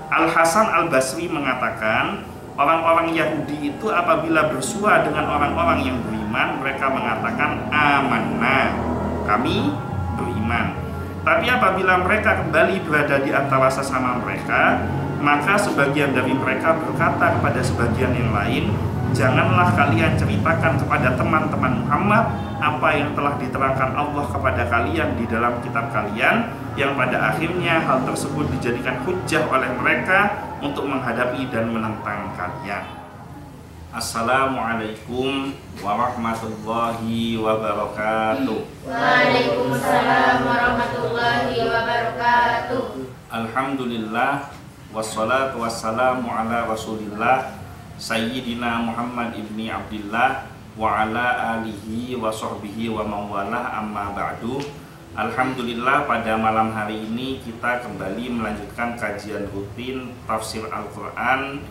Al-Hasan Al-Basri mengatakan, orang-orang Yahudi itu apabila bersua dengan orang-orang yang beriman, mereka mengatakan amanna, kami beriman. Tapi apabila mereka kembali berada di antara sesama mereka, maka sebagian dari mereka berkata kepada sebagian yang lain, janganlah kalian ceritakan kepada teman-teman Muhammad apa yang telah diterangkan Allah kepada kalian di dalam kitab kalian, yang pada akhirnya hal tersebut dijadikan hujjah oleh mereka untuk menghadapi dan menentang kalian. Assalamualaikum warahmatullahi wabarakatuh. Waalaikumsalam warahmatullahi wabarakatuh. Alhamdulillah, wassalatu wassalamu ala rasulillah Sayyidina Muhammad ibni Abdillah wa ala alihi wa sahbihi wa mawalah, amma ba'du. Alhamdulillah, pada malam hari ini kita kembali melanjutkan kajian rutin tafsir Al-Quran.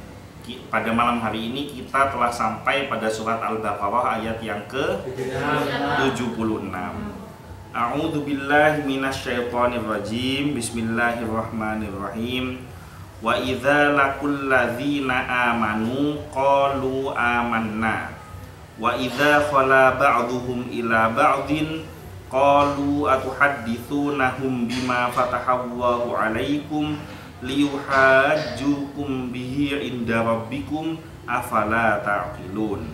Pada malam hari ini kita telah sampai pada surat Al-Baqarah ayat yang ke-76. A'udzu billahi minasyaitonir rajim. Bismillahirrahmanirrahim. Wa idza laqul ladzina amanu qalu amanna wa idza khala ba'dhuhum ila ba'din qalu atuhaddithunahum bima fatahallahu 'alaikum liyuhajjukum bihi inda rabbikum afala ta'qilun.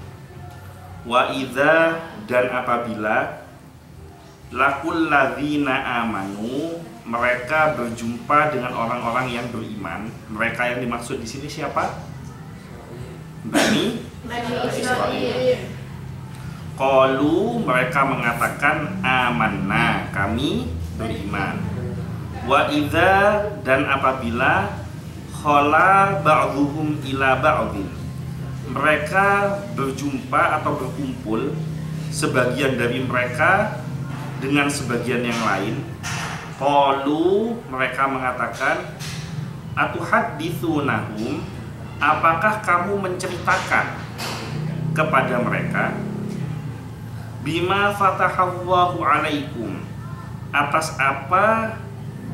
Wa idza, dan apabila, laqul ladzina amanu, mereka berjumpa dengan orang-orang yang beriman. Mereka yang dimaksud di sini siapa? Bani Israil. Qalu, mereka mengatakan amanna, kami beriman. Wa idza, dan apabila, khala ba'dhuhum ila ba'dhin, mereka berjumpa atau berkumpul, sebagian dari mereka dengan sebagian yang lain. Qalu, mereka mengatakan, atuhaddithunahum, apakah kamu menceritakan kepada mereka, bima fatahallahu 'alaikum, atas apa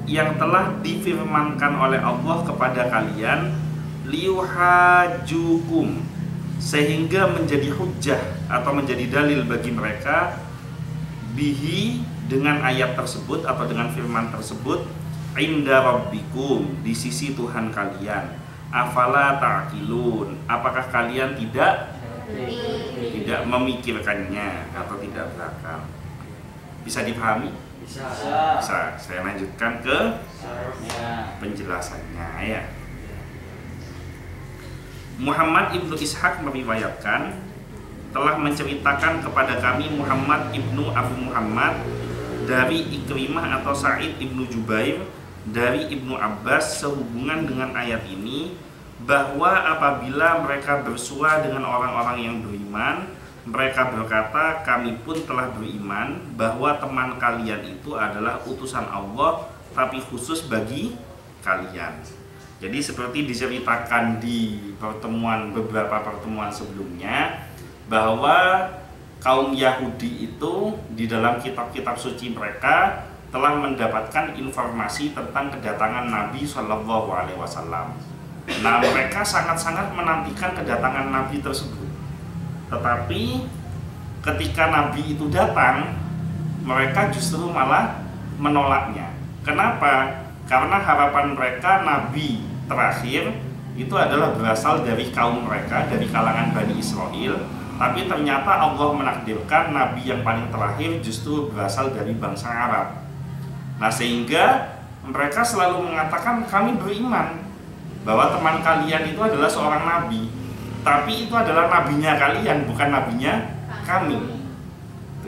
yang telah difirmankan oleh Allah kepada kalian, liyuhajjukum, sehingga menjadi hujjah atau menjadi dalil bagi mereka, bihi, dengan ayat tersebut atau dengan firman tersebut, inda rabbikum, di sisi Tuhan kalian, afala ta'qilun, apakah kalian tidak memikirkannya atau tidak berakal. Bisa dipahami? Bisa. Saya lanjutkan ke penjelasannya ya. Muhammad ibnu Ishaq meriwayatkan, telah menceritakan kepada kami Muhammad ibnu Abu Muhammad dari Ikrimah atau Sa'id ibnu Jubair dari Ibnu Abbas sehubungan dengan ayat ini, bahwa apabila mereka bersua dengan orang-orang yang beriman, mereka berkata, kami pun telah beriman bahwa teman kalian itu adalah utusan Allah, tapi khusus bagi kalian. Jadi seperti diceritakan di beberapa pertemuan sebelumnya, bahwa kaum Yahudi itu di dalam kitab-kitab suci mereka telah mendapatkan informasi tentang kedatangan Nabi Shallallahu Alaihi Wasallam. Nah, mereka sangat-sangat menantikan kedatangan Nabi tersebut. Tetapi ketika Nabi itu datang, mereka justru malah menolaknya. Kenapa? Karena harapan mereka Nabi terakhir itu adalah berasal dari kaum mereka, dari kalangan Bani Israel. Tapi ternyata Allah menakdirkan Nabi yang paling terakhir justru berasal dari bangsa Arab. Nah, sehingga mereka selalu mengatakan, kami beriman bahwa teman kalian itu adalah seorang nabi, tapi itu adalah nabinya kalian, bukan nabinya kami.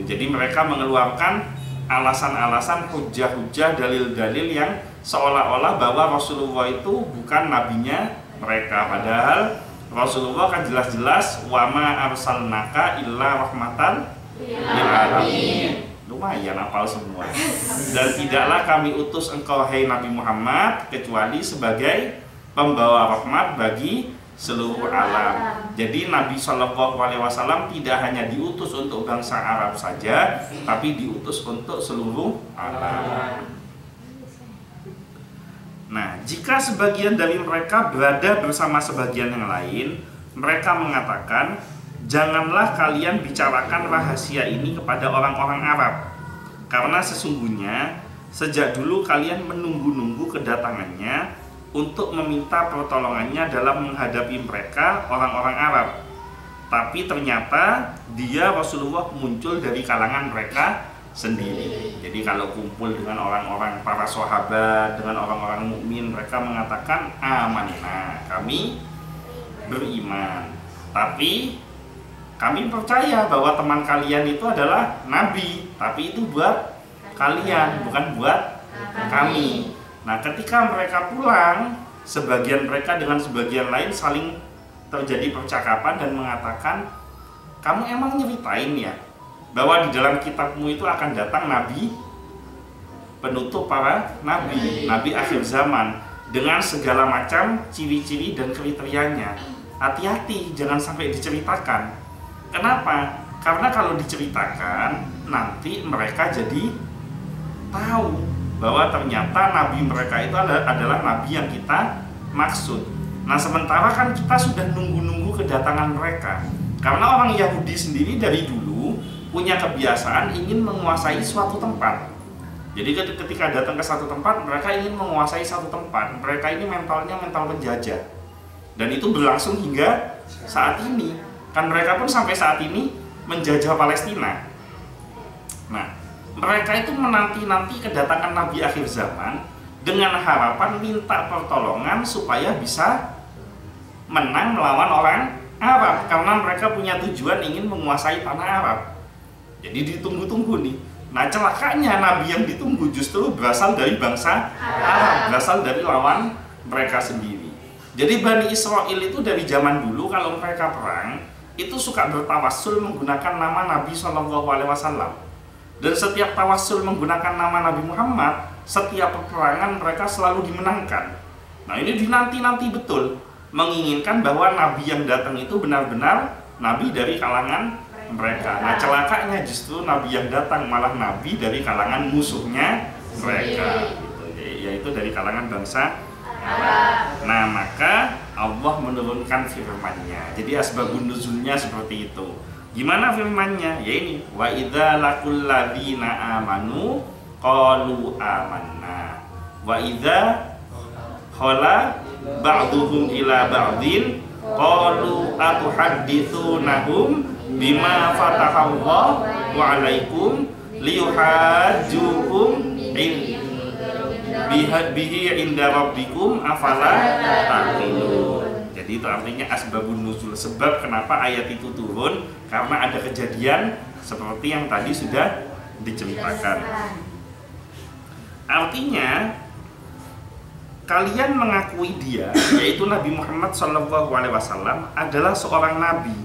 Jadi mereka mengeluarkan alasan-alasan, hujah-hujah, dalil-dalil yang seolah-olah bahwa Rasulullah itu bukan nabinya mereka. Padahal Rasulullah kan jelas-jelas wama arsalnaka illa rahmatan lil alamin. Lumayan hafal semua. Dan tidaklah kami utus engkau hai Nabi Muhammad kecuali sebagai pembawa rahmat bagi seluruh alam. Jadi Nabi Shallallahu Alaihi Wasallam tidak hanya diutus untuk bangsa Arab saja, tapi diutus untuk seluruh alam. Nah, jika sebagian dari mereka berada bersama sebagian yang lain, mereka mengatakan, janganlah kalian bicarakan rahasia ini kepada orang-orang Arab, karena sesungguhnya sejak dulu kalian menunggu-nunggu kedatangannya untuk meminta pertolongannya dalam menghadapi mereka orang-orang Arab. Tapi ternyata dia Rasulullah muncul dari kalangan mereka sendiri. Jadi kalau kumpul dengan orang-orang para sahabat, dengan orang-orang mukmin, mereka mengatakan amanna, kami beriman. Tapi kami percaya bahwa teman kalian itu adalah nabi, tapi itu buat kalian, bukan buat kami. Nah, ketika mereka pulang, sebagian mereka dengan sebagian lain saling terjadi percakapan dan mengatakan, kamu emang nyeritain ya bahwa di dalam kitabmu itu akan datang nabi penutup para nabi, nabi akhir zaman dengan segala macam ciri-ciri dan kriterianya. Hati-hati, jangan sampai diceritakan. Kenapa? Karena kalau diceritakan nanti mereka jadi tahu bahwa ternyata nabi mereka itu adalah nabi yang kita maksud. Nah, sementara kan kita sudah nunggu-nunggu kedatangan mereka. Karena orang Yahudi sendiri dari dulu punya kebiasaan ingin menguasai suatu tempat. Jadi ketika datang ke satu tempat, mereka ingin menguasai satu tempat. Mereka ini mentalnya mental penjajah. Dan itu berlangsung hingga saat ini. Kan mereka pun sampai saat ini menjajah Palestina. Nah, mereka itu menanti-nanti kedatangan Nabi akhir zaman dengan harapan minta pertolongan supaya bisa menang melawan orang Arab, karena mereka punya tujuan ingin menguasai tanah Arab. Jadi ditunggu-tunggu nih. Nah, celakanya Nabi yang ditunggu justru berasal dari bangsa Arab, berasal dari lawan mereka sendiri. Jadi Bani Israel itu dari zaman dulu kalau mereka perang itu suka bertawassul menggunakan nama Nabi SAW. Dan setiap tawassul menggunakan nama Nabi Muhammad, setiap peperangan mereka selalu dimenangkan. Nah, ini dinanti-nanti betul, menginginkan bahwa Nabi yang datang itu benar-benar Nabi dari kalangan mereka. Nah, celakanya justru Nabi yang datang malah Nabi dari kalangan musuhnya mereka, gitu. Yaitu dari kalangan bangsa Arab. Nah, maka Allah menurunkan firman-Nya. Jadi asbabun nuzulnya seperti itu. Gimana firman-Nya? Ya ini, wa idza laqul ladzina amanu qalu amanna wa idza khala ba'duhum ila ba'din qalu atuhadditsunahum bima fatahallahu 'alaikum liyuhajjukum bihi inda rabbikum afala taqilun. Jadi itu artinya asbabun nuzul, sebab kenapa ayat itu turun, karena ada kejadian seperti yang tadi sudah diceritakan. Artinya kalian mengakui dia, yaitu Nabi Muhammad SAW adalah seorang nabi,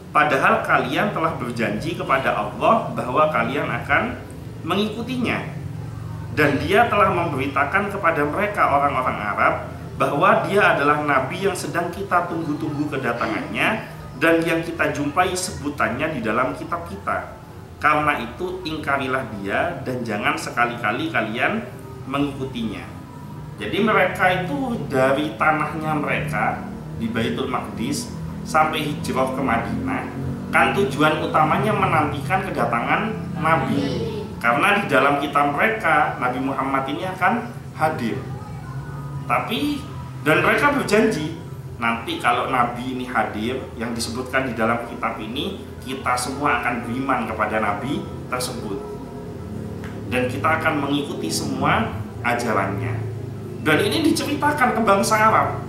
padahal kalian telah berjanji kepada Allah bahwa kalian akan mengikutinya, dan dia telah memberitakan kepada mereka orang-orang Arab bahwa dia adalah nabi yang sedang kita tunggu-tunggu kedatangannya dan yang kita jumpai sebutannya di dalam kitab kita. Karena itu ingkarilah dia dan jangan sekali-kali kalian mengikutinya. Jadi mereka itu dari tanahnya mereka di Baitul Maqdis sampai hijrah ke Madinah, kan tujuan utamanya menantikan kedatangan Nabi. Karena di dalam kitab mereka Nabi Muhammad ini akan hadir. Dan mereka berjanji, nanti kalau Nabi ini hadir, yang disebutkan di dalam kitab ini, kita semua akan beriman kepada Nabi tersebut. Dan kita akan mengikuti semua ajarannya. Dan ini diceritakan ke bangsa Arab.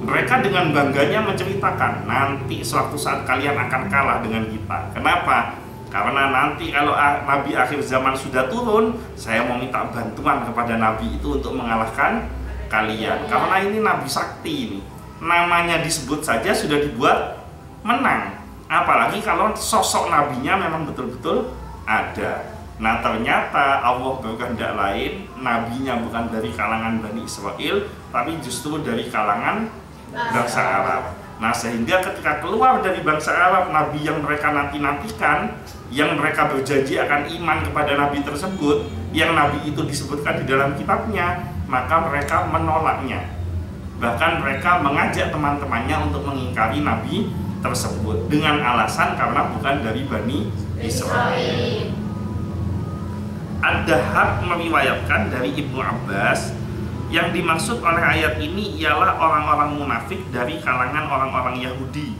Mereka dengan bangganya menceritakan, nanti suatu saat kalian akan kalah dengan kita. Kenapa? Karena nanti kalau Nabi akhir zaman sudah turun, saya mau minta bantuan kepada Nabi itu untuk mengalahkan kalian. Karena ini Nabi sakti ini. Namanya disebut saja sudah dibuat menang. Apalagi kalau sosok nabinya memang betul-betul ada. Nah, ternyata Allah berkehendak lain, nabinya bukan dari kalangan Bani Israel, tapi justru dari kalangan bangsa Arab. Nah, sehingga ketika keluar dari bangsa Arab, nabi yang mereka nanti-nantikan, yang mereka berjanji akan iman kepada nabi tersebut, yang nabi itu disebutkan di dalam kitabnya, maka mereka menolaknya. Bahkan mereka mengajak teman-temannya untuk mengingkari Nabi tersebut dengan alasan karena bukan dari Bani Israil. Ad-Dahhak meriwayatkan dari Ibnu Abbas, yang dimaksud oleh ayat ini ialah orang-orang munafik dari kalangan orang-orang Yahudi.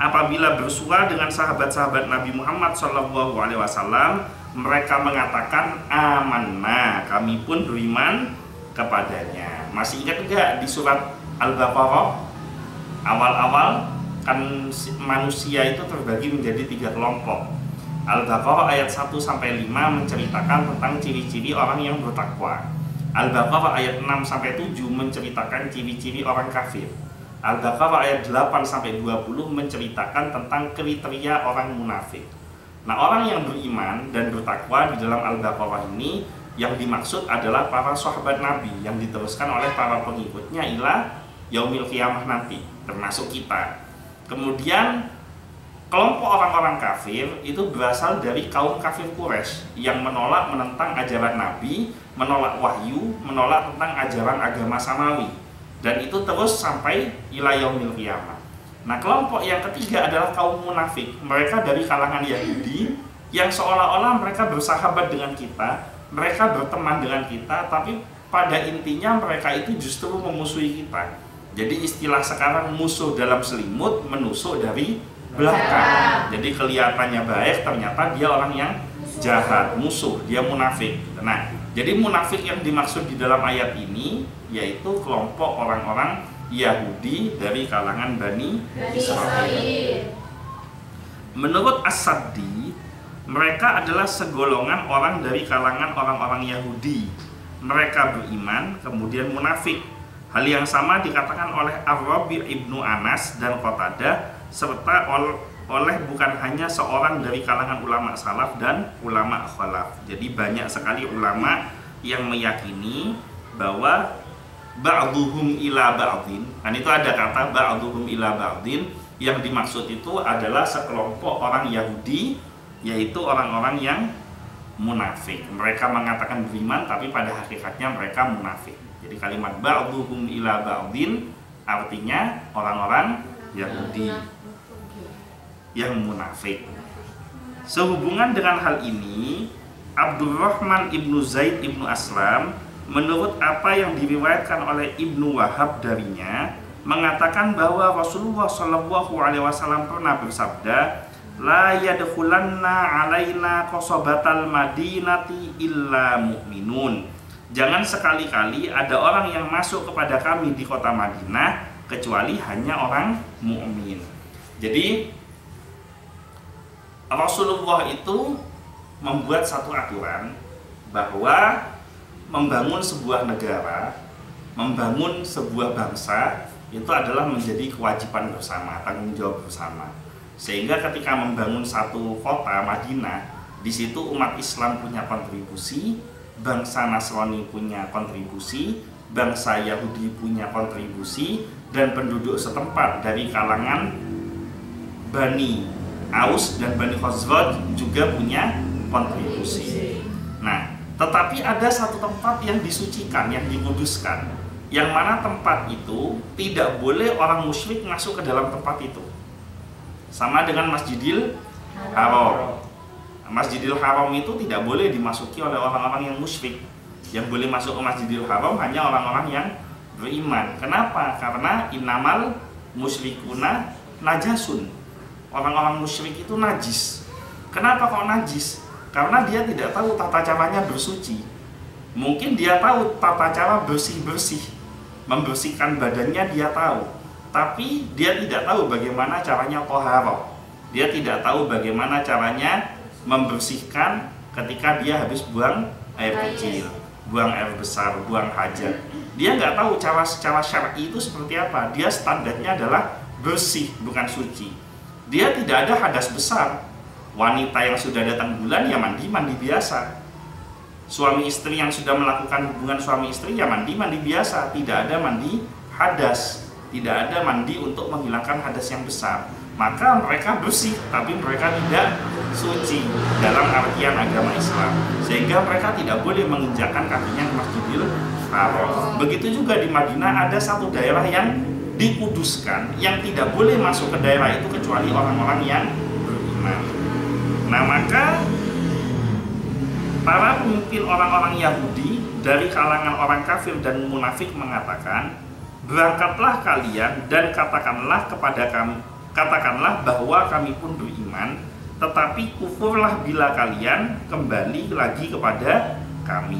Apabila bersua dengan sahabat-sahabat Nabi Muhammad SAW, mereka mengatakan amanna, kami pun beriman kepadanya. Masih ingat enggak di surat Al-Baqarah awal-awal kan manusia itu terbagi menjadi 3 kelompok. Al-Baqarah ayat 1-5 menceritakan tentang ciri-ciri orang yang bertakwa. Al-Baqarah ayat 6-7 menceritakan ciri-ciri orang kafir. Al-Baqarah ayat 8-20 menceritakan tentang kriteria orang munafik. Nah, orang yang beriman dan bertakwa di dalam Al-Baqarah ini yang dimaksud adalah para sahabat Nabi yang diteruskan oleh para pengikutnya ila yaumil qiyamah nanti, termasuk kita. Kemudian kelompok orang-orang kafir itu berasal dari kaum kafir Quraisy yang menolak, menentang ajaran Nabi, menolak wahyu, menolak tentang ajaran agama samawi, dan itu terus sampai ila yaumil qiyamah. Nah, kelompok yang ketiga adalah kaum munafik. Mereka dari kalangan Yahudi yang seolah-olah mereka bersahabat dengan kita, mereka berteman dengan kita, tapi pada intinya mereka itu justru memusuhi kita. Jadi istilah sekarang musuh dalam selimut, menusuk dari belakang. Jadi kelihatannya baik, ternyata dia orang yang jahat, musuh, dia munafik. Nah, jadi munafik yang dimaksud di dalam ayat ini yaitu kelompok orang-orang Yahudi dari kalangan Bani Israil. Menurut As-Saddi, mereka adalah segolongan orang dari kalangan orang-orang Yahudi. Mereka beriman, kemudian munafik. Hal yang sama dikatakan oleh Ar-Rabi' ibnu Anas dan Qatadah, serta oleh bukan hanya seorang dari kalangan ulama salaf dan ulama khalaf. Jadi banyak sekali ulama yang meyakini bahwa ba'duhum ila ba'din. Dan itu ada kata ba'duhum ila ba'din, yang dimaksud itu adalah sekelompok orang Yahudi, yaitu orang-orang yang munafik. Mereka mengatakan beriman tapi pada hakikatnya mereka munafik. Jadi kalimat ba'duhum ila ba'din artinya orang-orang Yahudi yang munafik. Sehubungan dengan hal ini, Abdurrahman ibnu Zaid ibnu Aslam, menurut apa yang diriwayatkan oleh Ibnu Wahab darinya, mengatakan bahwa Rasulullah SAW pernah bersabda, la yadkhulanna alaina qasabatal madinati illa mu'minun. Jangan sekali-kali ada orang yang masuk kepada kami di kota Madinah kecuali hanya orang mukmin. Jadi Rasulullah itu membuat satu aturan bahwa membangun sebuah negara, membangun sebuah bangsa itu adalah menjadi kewajiban bersama, tanggung jawab bersama. Sehingga ketika membangun satu kota Madinah, di situ umat Islam punya kontribusi, bangsa Nasrani punya kontribusi, bangsa Yahudi punya kontribusi, dan penduduk setempat dari kalangan Bani Aus dan Bani Khazraj juga punya kontribusi. Nah, tetapi ada satu tempat yang disucikan, yang dikuduskan, yang mana tempat itu tidak boleh orang musyrik masuk ke dalam tempat itu. Sama dengan Masjidil Haram. Masjidil Haram itu tidak boleh dimasuki oleh orang-orang yang musyrik. Yang boleh masuk ke Masjidil Haram hanya orang-orang yang beriman. Kenapa? Karena innamal musyrikuna najasun. Orang-orang musyrik itu najis. Kenapa kok najis? Karena dia tidak tahu tata caranya bersuci. Mungkin dia tahu tata cara bersih-bersih, membersihkan badannya dia tahu, tapi dia tidak tahu bagaimana caranya thaharah. Dia tidak tahu bagaimana caranya membersihkan ketika dia habis buang air kecil, buang air besar, buang hajat. Dia nggak tahu cara secara syar'i itu seperti apa. Dia standarnya adalah bersih, bukan suci. Dia tidak ada hadas besar. Wanita yang sudah datang bulan ya mandi biasa. Suami istri yang sudah melakukan hubungan suami istri ya mandi biasa. Tidak ada mandi hadas, tidak ada mandi untuk menghilangkan hadas yang besar. maka mereka bersih, tapi mereka tidak suci dalam artian agama Islam, sehingga mereka tidak boleh menginjakkan kakinya ke Masjidil Haram. Begitu juga di Madinah ada satu daerah yang dikuduskan, yang tidak boleh masuk ke daerah itu kecuali orang-orang yang beriman. Nah, maka para pemimpin orang-orang Yahudi dari kalangan orang kafir dan munafik mengatakan, berangkatlah kalian dan katakanlah bahwa kami pun beriman, tetapi kufurlah bila kalian kembali lagi kepada kami.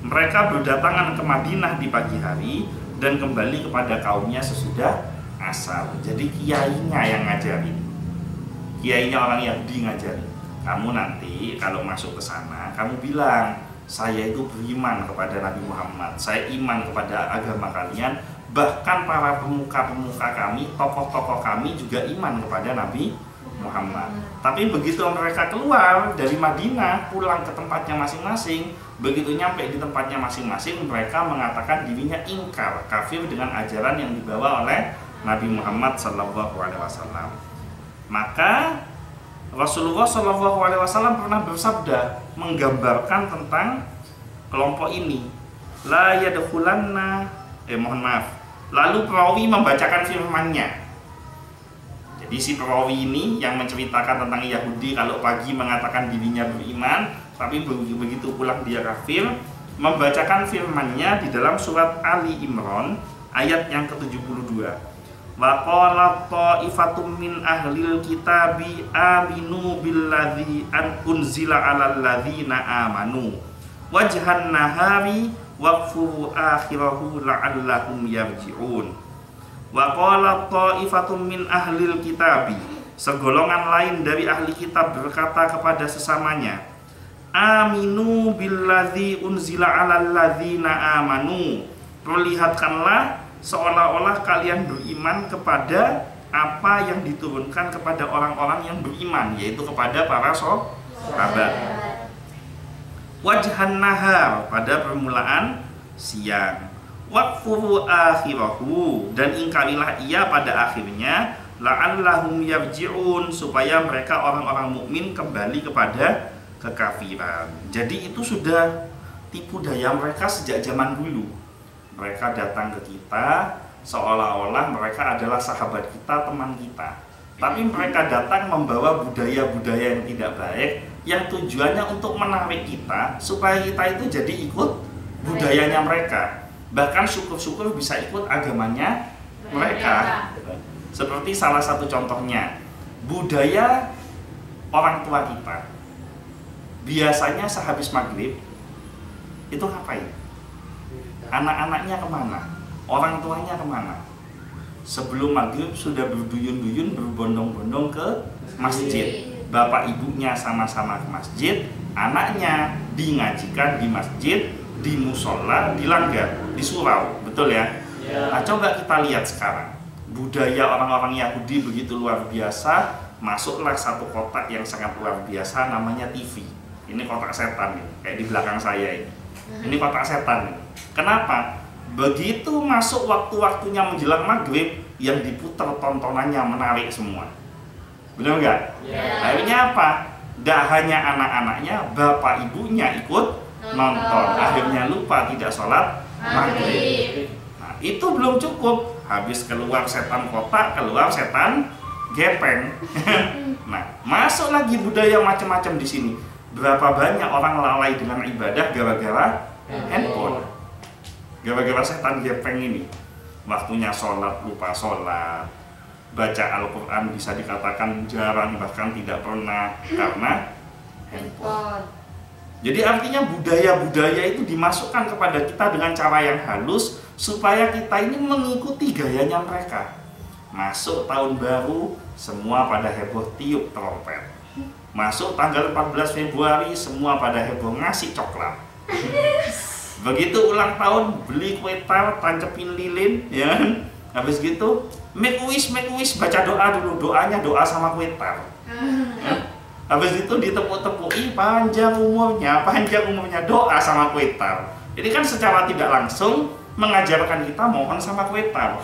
Mereka berdatangan ke Madinah di pagi hari dan kembali kepada kaumnya sesudah asar. Jadi kiainya yang ngajarin, kiainya orang Yahudi ngajarin, kamu nanti kalau masuk ke sana, kamu bilang, saya itu beriman kepada Nabi Muhammad, saya iman kepada agama kalian, bahkan para pemuka-pemuka kami, tokoh-tokoh kami juga iman kepada Nabi Muhammad. Tapi begitu mereka keluar dari Madinah, pulang ke tempatnya masing-masing, begitu nyampe di tempatnya masing-masing, mereka mengatakan dirinya ingkar, kafir dengan ajaran yang dibawa oleh Nabi Muhammad SAW. Maka Rasulullah SAW pernah bersabda menggambarkan tentang kelompok ini. La yadkhulanna, lalu perawi membacakan firman-Nya. Jadi si perawi ini yang menceritakan tentang Yahudi kalau pagi mengatakan dirinya beriman, tapi begitu pulang dia kafir, membacakan firman-Nya di dalam surat Ali Imran ayat yang ke-72. Wa qalat ta'ifatum min ahlil kitabi aminu billadzi unzila 'alal ladzina amanu wajhan nahari waqfuru akhirahu la'allahum yarji'un. Wa qalat ta'ifatum min ahlil kitabi, segolongan lain dari ahli kitab berkata kepada sesamanya, aminu billadzi unzila 'alal ladzina amanu, perlihatkanlah seolah-olah kalian beriman kepada apa yang diturunkan kepada orang-orang yang beriman, yaitu kepada para sahabat. Wajhan nahar, pada permulaan siang. Waqfuru akhirahu, dan ingkarilah ia pada akhirnya. La'allahum yarji'un, supaya mereka orang-orang mukmin kembali kepada kekafiran. Jadi itu sudah tipu daya mereka sejak zaman dulu. Mereka datang ke kita seolah-olah mereka adalah sahabat kita, teman kita. Tapi mereka datang membawa budaya-budaya yang tidak baik, yang tujuannya untuk menarik kita supaya kita itu jadi ikut budayanya mereka. Bahkan syukur-syukur bisa ikut agamanya mereka. Seperti salah satu contohnya, budaya orang tua kita. Biasanya sehabis maghrib itu ngapain? Anak-anaknya kemana? Orang tuanya kemana? Sebelum maghrib sudah berduyun-duyun, berbondong-bondong ke masjid. Bapak ibunya sama-sama ke masjid, anaknya dingajikan di masjid, di musola, di langgar, di surau. Betul ya? Nah, coba kita lihat sekarang. Budaya orang-orang Yahudi begitu luar biasa. Masuklah satu kotak yang sangat luar biasa, namanya TV. Ini kotak setan nih, kayak di belakang saya ini. Ini kotak setan nih. Kenapa? Begitu masuk waktu-waktunya menjelang maghrib, yang diputar tontonannya menarik semua. Benar nggak? Akhirnya apa? Tidak hanya anak-anaknya, bapak ibunya ikut nonton. Akhirnya lupa tidak sholat maghrib. Nah, itu belum cukup. Habis keluar setan kotak, keluar setan gepeng. Nah, masuk lagi budaya macam-macam di sini. Berapa banyak orang lalai dengan ibadah gara-gara handphone, gara-gara setan gepeng ini. Waktunya sholat lupa sholat, baca Al-Quran bisa dikatakan jarang, bahkan tidak pernah karena handphone. Jadi artinya budaya-budaya itu dimasukkan kepada kita dengan cara yang halus supaya kita ini mengikuti gayanya mereka. Masuk tahun baru, semua pada heboh tiup trompet. Masuk tanggal 14 Februari, semua pada heboh ngasih coklat. Begitu ulang tahun, beli kue tar, tancepin lilin, ya. Habis gitu, make wish, baca doa dulu, doanya doa sama kue tar. Ya. Habis itu ditepuk-tepuki, panjang umurnya, doa sama kue tar. Jadi kan secara tidak langsung mengajarkan kita mohon sama kue tar.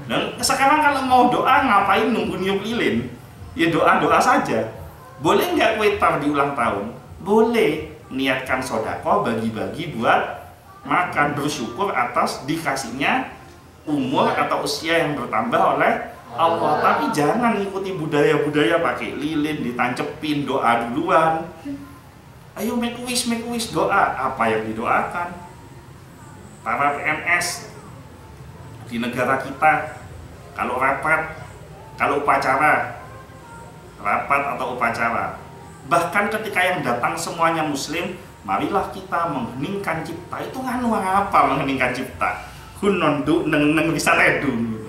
Dan sekarang kalau mau doa ngapain nunggu niup lilin? Ya doa-doa saja. Boleh nggak kue tar di ulang tahun? Boleh. Niatkan sodako, bagi-bagi buat makan, bersyukur atas dikasihnya umur atau usia yang bertambah oleh Allah. Tapi jangan ikuti budaya-budaya pakai lilin, ditancepin, doa duluan. Ayo make wish doa. Apa yang didoakan? Para PNS di negara kita, kalau rapat, kalau upacara, rapat atau upacara, bahkan ketika yang datang semuanya muslim, marilah kita mengheningkan cipta. Itu nganu apa mengheningkan cipta? Hunondu neng bisa redung.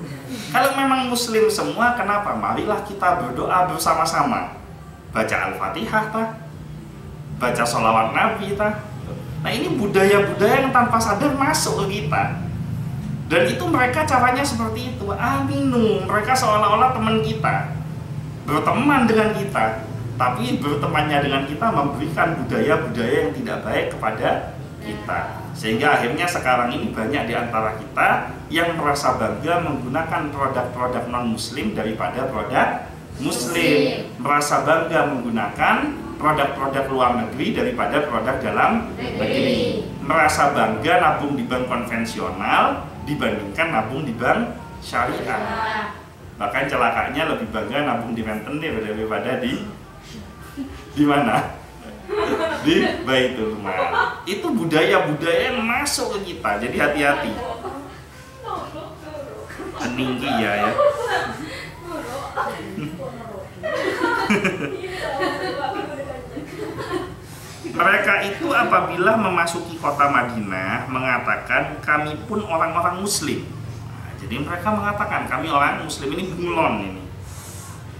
Kalau memang muslim semua, kenapa? Marilah kita berdoa bersama-sama. Baca Al-Fatihah baca sholawat Nabi Nah ini budaya-budaya yang tanpa sadar masuk ke kita. Dan itu mereka caranya seperti itu. Aminu, mereka seolah-olah teman kita, berteman dengan kita. Tapi bertemannya dengan kita memberikan budaya-budaya yang tidak baik kepada kita. Sehingga akhirnya sekarang ini banyak di antara kita yang merasa bangga menggunakan produk-produk non-muslim daripada produk muslim. Merasa bangga menggunakan produk-produk luar negeri daripada produk dalam negeri. Merasa bangga nabung di bank konvensional dibandingkan nabung di bank syariah. Bahkan celakanya lebih bangga nabung di rentenir daripada di mana? Di Baitul Mal. Itu budaya-budaya yang masuk ke kita. Jadi hati-hati. Peninggi ya. Mereka itu apabila memasuki kota Madinah mengatakan kami pun orang-orang muslim. Nah, jadi mereka mengatakan kami orang muslim ini bunglon ini.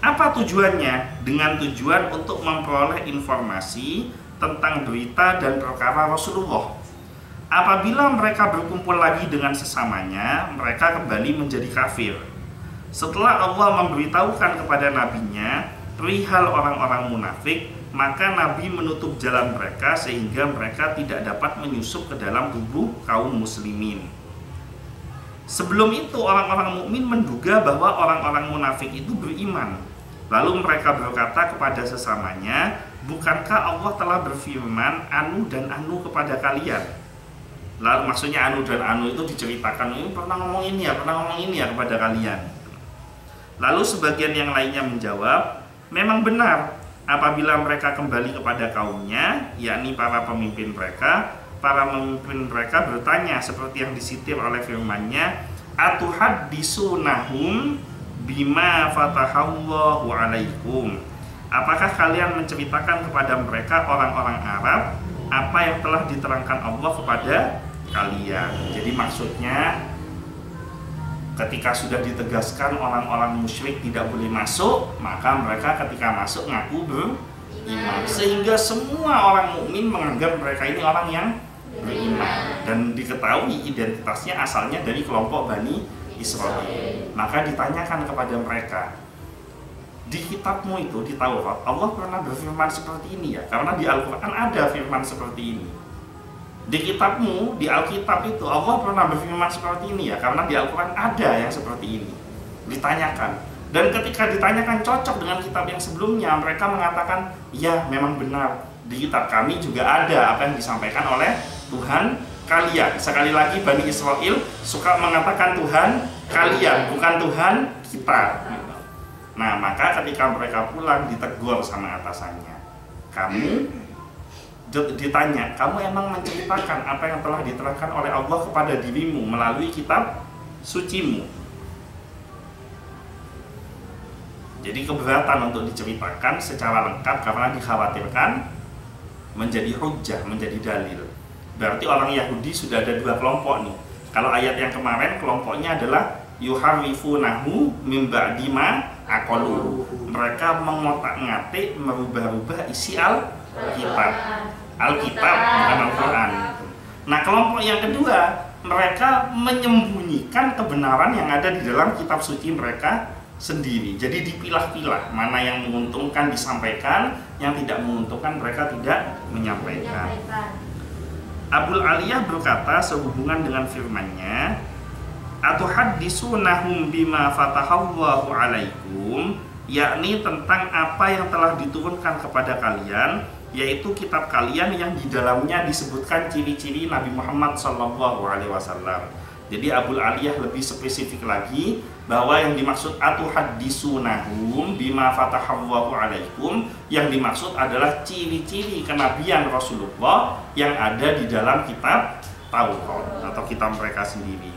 Apa tujuannya? Dengan tujuan untuk memperoleh informasi tentang berita dan perkara Rasulullah. Apabila mereka berkumpul lagi dengan sesamanya, mereka kembali menjadi kafir. Setelah Allah memberitahukan kepada nabinya perihal orang-orang munafik, maka Nabi menutup jalan mereka sehingga mereka tidak dapat menyusup ke dalam tubuh kaum muslimin. Sebelum itu orang-orang mukmin menduga bahwa orang-orang munafik itu beriman. Lalu mereka berkata kepada sesamanya, bukankah Allah telah berfirman anu dan anu kepada kalian? Lalu maksudnya anu dan anu itu diceritakan, ini pernah ngomong ini ya kepada kalian. Lalu sebagian yang lainnya menjawab, memang benar. Apabila mereka kembali kepada kaumnya, yakni para pemimpin mereka bertanya seperti yang disitir oleh firman-Nya, atuhaddisunahum bima fatahallahu alaikum. Apakah kalian menceritakan kepada mereka orang-orang Arab apa yang telah diterangkan Allah kepada kalian? Jadi maksudnya ketika sudah ditegaskan orang-orang musyrik tidak boleh masuk, maka mereka ketika masuk ngaku beriman. Sehingga semua orang mukmin menganggap mereka ini orang yang beriman dan diketahui identitasnya asalnya dari kelompok Bani Israel. Maka ditanyakan kepada mereka, di kitabmu itu di Taurat Allah pernah berfirman seperti ini ya? Karena di Al-Quran ada firman seperti ini. Di kitabmu, di Alkitab itu Allah pernah berfirman seperti ini ya? Karena di Al-Quran ada yang seperti ini. Ditanyakan. Dan ketika ditanyakan cocok dengan kitab yang sebelumnya, mereka mengatakan, ya memang benar, di kitab kami juga ada apa yang disampaikan oleh Tuhan kalian. Sekali lagi Bani Israel suka mengatakan Tuhan kalian, bukan Tuhan kita. Nah maka ketika mereka pulang ditegur sama atasannya, kamu ditanya, kamu emang menceritakan apa yang telah diterangkan oleh Allah kepada dirimu melalui kitab sucimu? Jadi keberatan untuk diceritakan secara lengkap karena dikhawatirkan menjadi hujjah, menjadi dalil. Berarti orang Yahudi sudah ada dua kelompok nih. Kalau ayat yang kemarin kelompoknya adalah yuharrifunahu mim ba'di ma aqalu. Mereka mengotak-ngatik, merubah-rubah isi Alkitab bukan Al-Quran. Nah kelompok yang kedua, mereka menyembunyikan kebenaran yang ada di dalam kitab suci mereka sendiri. Jadi dipilah-pilah mana yang menguntungkan disampaikan, yang tidak menguntungkan mereka tidak menyampaikan. Abul Aliyah berkata sehubungan dengan firman-Nya, atuhadditsunahum bima fatahallahu alaikum, yakni tentang apa yang telah diturunkan kepada kalian, yaitu kitab kalian yang di dalamnya disebutkan ciri-ciri Nabi Muhammad SAW. Jadi Abul Aliyah lebih spesifik lagi bahwa yang dimaksud atuhadditsunahum bima fatahallahu alaikum, yang dimaksud adalah ciri-ciri kenabian Rasulullah yang ada di dalam kitab Taurat atau kitab mereka sendiri.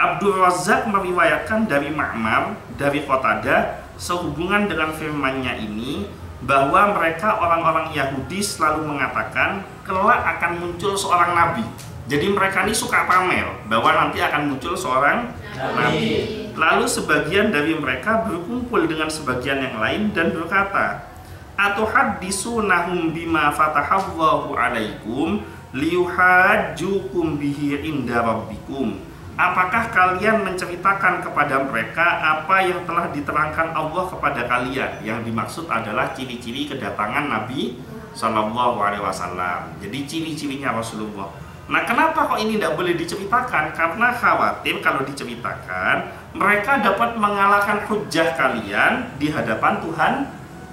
Abdul Razzaq meriwayatkan dari Ma'mar, dari Qatadah, sehubungan dengan firman-Nya ini, bahwa mereka orang-orang Yahudi selalu mengatakan kelak akan muncul seorang nabi. Jadi mereka ini suka pamer bahwa nanti akan muncul seorang nabi. Lalu sebagian dari mereka berkumpul dengan sebagian yang lain dan berkata, atuhadditsunahum bima fatahallahu alaikum liyuhajjukum bihi inda rabbikum. Apakah kalian menceritakan kepada mereka apa yang telah diterangkan Allah kepada kalian? Yang dimaksud adalah ciri-ciri kedatangan Nabi SAW. Jadi ciri-cirinya Rasulullah. Nah, kenapa kok ini tidak boleh diceritakan? Karena khawatir kalau diceritakan mereka dapat mengalahkan hujjah kalian di hadapan Tuhan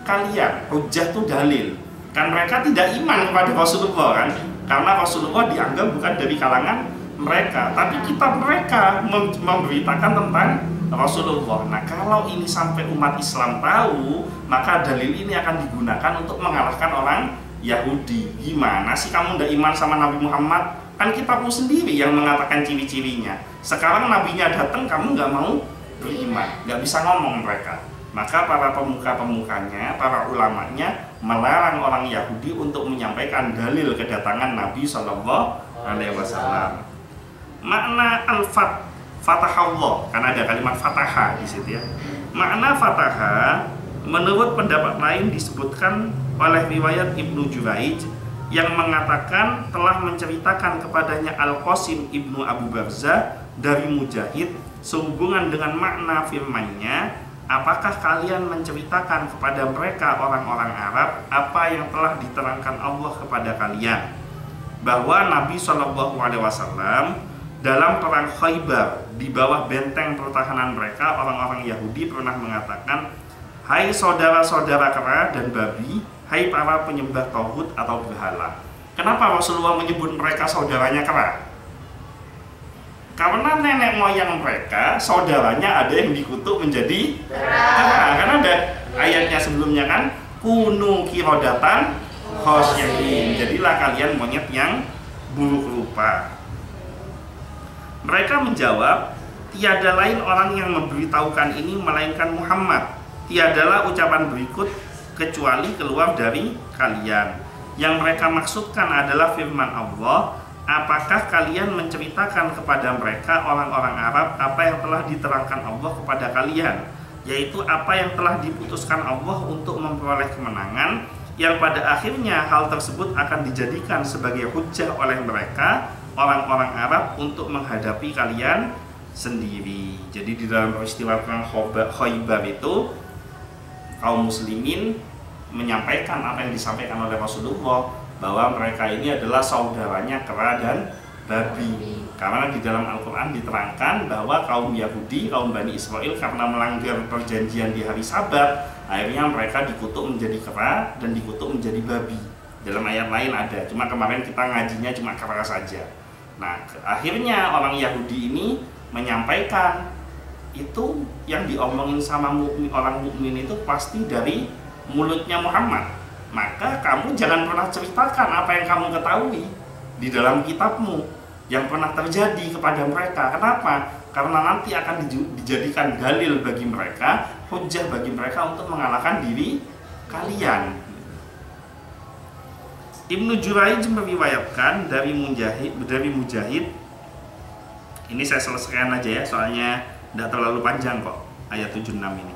kalian. Hujjah itu dalil. Kan mereka tidak iman kepada Rasulullah kan? Karena Rasulullah dianggap bukan dari kalangan mereka, tapi kitab mereka memberitakan tentang Rasulullah. Nah, kalau ini sampai umat Islam tahu, maka dalil ini akan digunakan untuk mengalahkan orang Yahudi. Gimana sih kamu tidak iman sama Nabi Muhammad? Kan kitabmu sendiri yang mengatakan ciri-cirinya. Sekarang nabinya datang, kamu nggak mau beriman, nggak bisa ngomong mereka. Maka para pemuka-pemukanya, para ulamanya melarang orang Yahudi untuk menyampaikan dalil kedatangan Nabi SAW. Makna al-fatahallah, karena ada kalimat fataha di situ ya. Makna fataha menurut pendapat lain disebutkan oleh riwayat Ibnu Juraij yang mengatakan telah menceritakan kepadanya Al-Qasim Ibnu Abu Barzah dari Mujahid sehubungan dengan makna firman-Nya, apakah kalian menceritakan kepada mereka orang-orang Arab apa yang telah diterangkan Allah kepada kalian, bahwa Nabi SAW dalam perang Khaybar di bawah benteng pertahanan mereka, orang-orang Yahudi pernah mengatakan, hai saudara-saudara kera dan babi, hai para penyembah tauhid atau berhala. Kenapa Rasulullah menyebut mereka saudaranya kera? Karena nenek moyang mereka, saudaranya ada yang dikutuk menjadi kera. Karena ada ayatnya sebelumnya kan, kunu kirodatan khosyain, jadilah kalian monyet yang buruk rupa. Mereka menjawab, tiada lain orang yang memberitahukan ini melainkan Muhammad. Tiadalah ucapan berikut kecuali keluar dari kalian. Yang mereka maksudkan adalah firman Allah, apakah kalian menceritakan kepada mereka orang-orang Arab apa yang telah diterangkan Allah kepada kalian, yaitu apa yang telah diputuskan Allah untuk memperoleh kemenangan, yang pada akhirnya hal tersebut akan dijadikan sebagai hujjah oleh mereka, orang-orang Arab, untuk menghadapi kalian sendiri. Jadi di dalam peristiwa perang Khaybar itu, kaum muslimin menyampaikan apa yang disampaikan oleh Rasulullah, bahwa mereka ini adalah saudaranya kera dan babi. Karena di dalam Al-Quran diterangkan bahwa kaum Yahudi, kaum Bani Israel, karena melanggar perjanjian di hari Sabat, akhirnya mereka dikutuk menjadi kera dan dikutuk menjadi babi. Dalam ayat lain ada, cuma kemarin kita ngajinya cuma kera saja. Nah, akhirnya orang Yahudi ini menyampaikan, itu yang diomongin sama orang mukmin itu pasti dari mulutnya Muhammad. Maka kamu jangan pernah ceritakan apa yang kamu ketahui di dalam kitabmu yang pernah terjadi kepada mereka. Kenapa? Karena nanti akan dijadikan dalil bagi mereka, hujjah bagi mereka untuk mengalahkan diri kalian. Ibnu Juraij meriwayatkan dari Mujahid. Ini saya selesaikan aja ya, soalnya tidak terlalu panjang kok ayat 76 ini.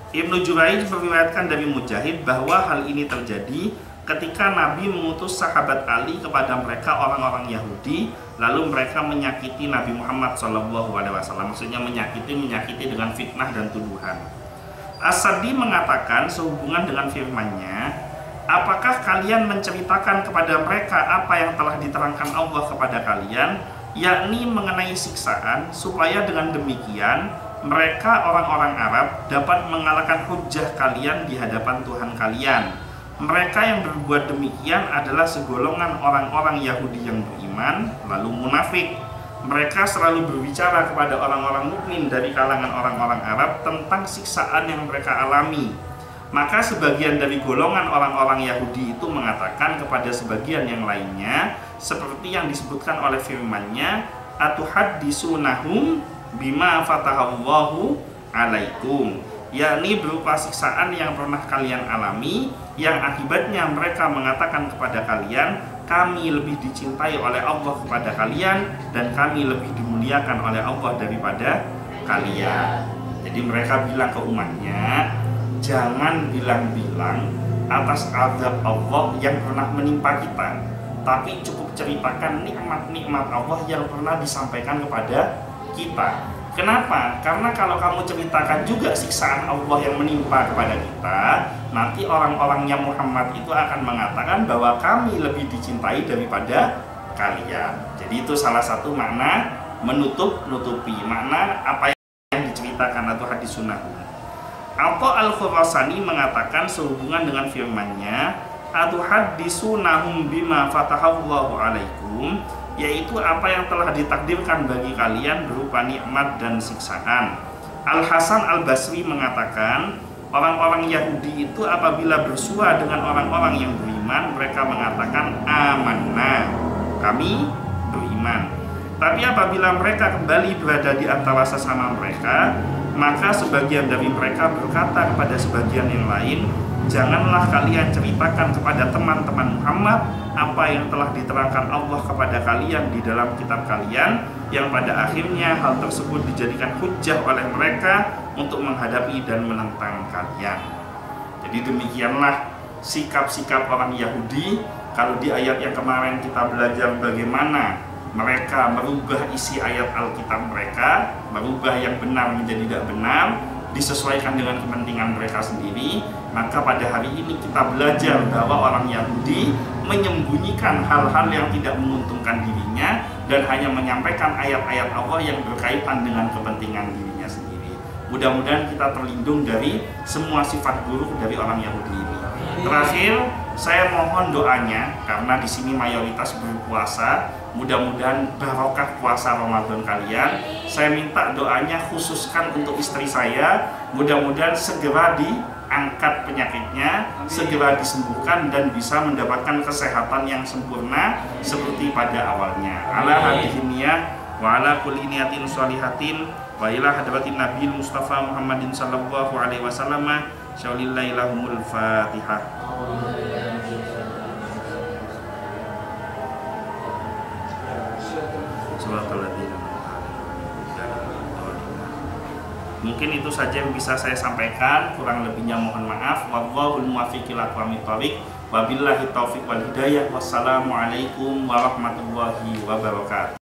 Ibnu Juraij meriwayatkan dari Mujahid bahwa hal ini terjadi ketika Nabi mengutus sahabat Ali kepada mereka orang-orang Yahudi, lalu mereka menyakiti Nabi Muhammad SAW. Maksudnya menyakiti dengan fitnah dan tuduhan. As-Sadi mengatakan sehubungan dengan firman-Nya, apakah kalian menceritakan kepada mereka apa yang telah diterangkan Allah kepada kalian, yakni mengenai siksaan, supaya dengan demikian mereka orang-orang Arab dapat mengalahkan hujjah kalian di hadapan Tuhan kalian. Mereka yang berbuat demikian adalah segolongan orang-orang Yahudi yang beriman lalu munafik. Mereka selalu berbicara kepada orang-orang mukmin dari kalangan orang-orang Arab tentang siksaan yang mereka alami. Maka sebagian dari golongan orang-orang Yahudi itu mengatakan kepada sebagian yang lainnya, seperti yang disebutkan oleh firman-Nya, atuhaddisunahum bima fatahallahu alaikum, yakni berupa siksaan yang pernah kalian alami, yang akibatnya mereka mengatakan kepada kalian, kami lebih dicintai oleh Allah kepada kalian, dan kami lebih dimuliakan oleh Allah daripada kalian. Jadi mereka bilang ke umatnya, jangan bilang-bilang atas azab Allah yang pernah menimpa kita, tapi cukup ceritakan nikmat-nikmat Allah yang pernah disampaikan kepada kita. Kenapa? Karena kalau kamu ceritakan juga siksaan Allah yang menimpa kepada kita, nanti orang-orangnya Muhammad itu akan mengatakan bahwa kami lebih dicintai daripada kalian. Jadi itu salah satu makna menutup-nutupi, makna apa yang diceritakan atau hadis sunnah. Atau Al-Khurasani mengatakan sehubungan dengan firman-Nya, atuhaddisunahum bima fatahallahu alaikum, yaitu apa yang telah ditakdirkan bagi kalian berupa nikmat dan siksaan. Al-Hasan Al-Basri mengatakan, orang-orang Yahudi itu apabila bersua dengan orang-orang yang beriman, mereka mengatakan amanna, kami beriman. Tapi apabila mereka kembali berada di antara sesama mereka, maka sebagian dari mereka berkata kepada sebagian yang lain, janganlah kalian ceritakan kepada teman-teman Muhammad apa yang telah diterangkan Allah kepada kalian di dalam kitab kalian, yang pada akhirnya hal tersebut dijadikan hujjah oleh mereka untuk menghadapi dan menentang kalian. Jadi demikianlah sikap-sikap orang Yahudi. Kalau di ayat yang kemarin kita belajar bagaimana mereka merubah isi ayat Alkitab mereka, merubah yang benar menjadi tidak benar, disesuaikan dengan kepentingan mereka sendiri. Maka pada hari ini kita belajar bahwa orang Yahudi menyembunyikan hal-hal yang tidak menguntungkan dirinya dan hanya menyampaikan ayat-ayat Allah yang berkaitan dengan kepentingan dirinya sendiri. Mudah-mudahan kita terlindung dari semua sifat buruk dari orang Yahudi ini. Terakhir, saya mohon doanya karena di sini mayoritas berpuasa. Mudah-mudahan barokah puasa Ramadan kalian. Saya minta doanya khususkan untuk istri saya. Mudah-mudahan segera diangkat penyakitnya, segera disembuhkan dan bisa mendapatkan kesehatan yang sempurna seperti pada awalnya. Ala hadhihi niyah wa ala kulli niyatin sholihatin wa ila hadratin Nabi Mustafa Muhammadin sallallahu alaihi wasallam. Syaulillahi lahumul Fatihah. Mungkin itu saja yang bisa saya sampaikan, kurang lebihnya mohon maaf. Wallahul muwaffiq ila aqwamit thoriq. Wabillahi taufiq wal hidayah. Wassalamualaikum warahmatullahi wabarakatuh.